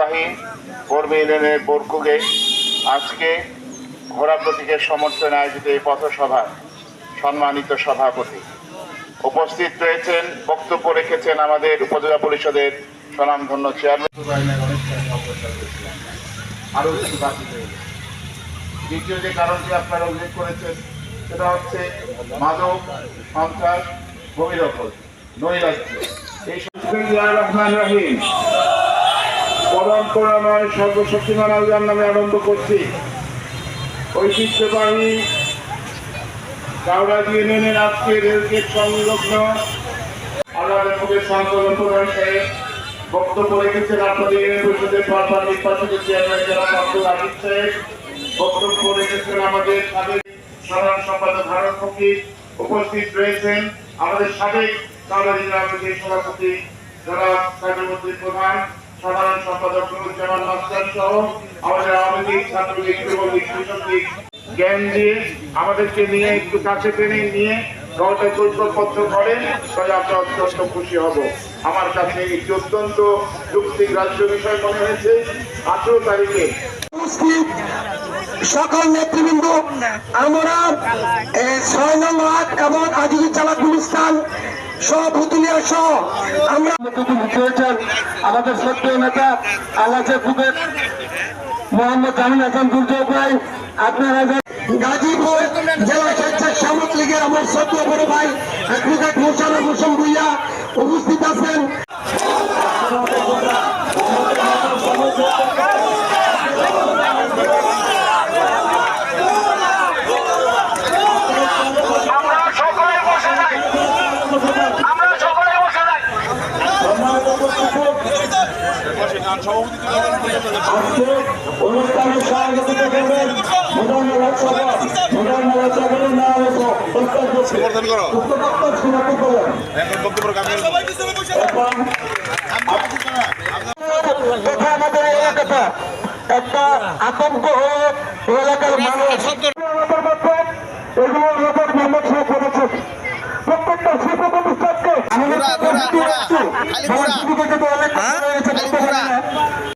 ঐতিহ্যবাহী কর্মী ইউনিয়নের বরকুগে আজকে ঘোড়া প্রতীকের সমর্থনে আয়োজিত এই পথসভা সম্মানিত সভাপতি উপস্থিত রয়েছেন, বক্তব্য রেখেছেন আমাদের উপজেলা পরিষদের স্বনামধন্য চেয়ারম্যান। আরো কিছু বাকি রয়ে গেছে। দ্বিতীয় যে কারণটি আপনারা উল্লেখ করেছেন সেটা হচ্ছে মাদক, সন্ত্রাস, ভূমিদখল, নৈরাজ্য। এই রহমান রহিম পরম করুণাময় সর্বশক্তিমান আল্লাহর নামে আরম্ভ করছি। ঐতিহ্যবাহী কাউরাজি ইউনিয়নের আজকে রেলগেট সংলগ্ন আল্লাহর মুখে সংকলন প্রদান করে বক্তব্য রেখেছেন আপনাদের ইউনিয়ন পরিষদের বারবার নির্বাচিত চেয়ারম্যান জনাব আব্দুল আজিজ সাহেব। বক্তব্য রেখেছেন আমাদের সাবেক সাধারণ সম্পাদক ভারত ফকির। উপস্থিত রয়েছেন আমাদের সাবেক কাউরাজি জেলা সভাপতি জনাব কাজীমুদ্দিন প্রধান, সাধারণ সম্পাদক নুরুজ্জামান মাস্টার সহ আমাদের আওয়ামী লীগ, ছাত্রলীগ, যুবলীগ, কৃষক লীগ জ্ঞান দিয়ে আমাদেরকে নিয়ে একটু কাছে টেনে নিয়ে দলটা ঐক্যবদ্ধ করেন, তাহলে আমরা অত্যন্ত খুশি হব। আমার কাছে একটি অত্যন্ত যুক্তিগ্রাহ্য বিষয় মনে হয়েছে 18 তারিখে সকল নেতৃবৃন্দ আমরা 6 নং ওয়ার্ড এবং আজিজ চালাক গুলিস্তান সহ পুতুলিয়া সহ আমরা আমাদের শ্রদ্ধেয় নেতা আল্লাহ ফুকের মোহাম্মদ জামিন হাসান দুর্যোগ ভাই, আপনারা গাজীপুর জেলা স্বেচ্ছাসেবক লীগের আমার শ্রদ্ধেয় বড় ভাই অ্যাডভোকেট মোশাররফ হোসেন ভূঁইয়া উপস্থিত আছেন। অনুষ্ঠানে সভাপতিত্ব করবেন আমাদের এলাকাটা একটা আতঙ্ক হয়ে এলাকার মানুষ এগুলো এলাকার মেম্বার সহ করেছে। প্রত্যেকটা শিল্প প্রতিষ্ঠানকে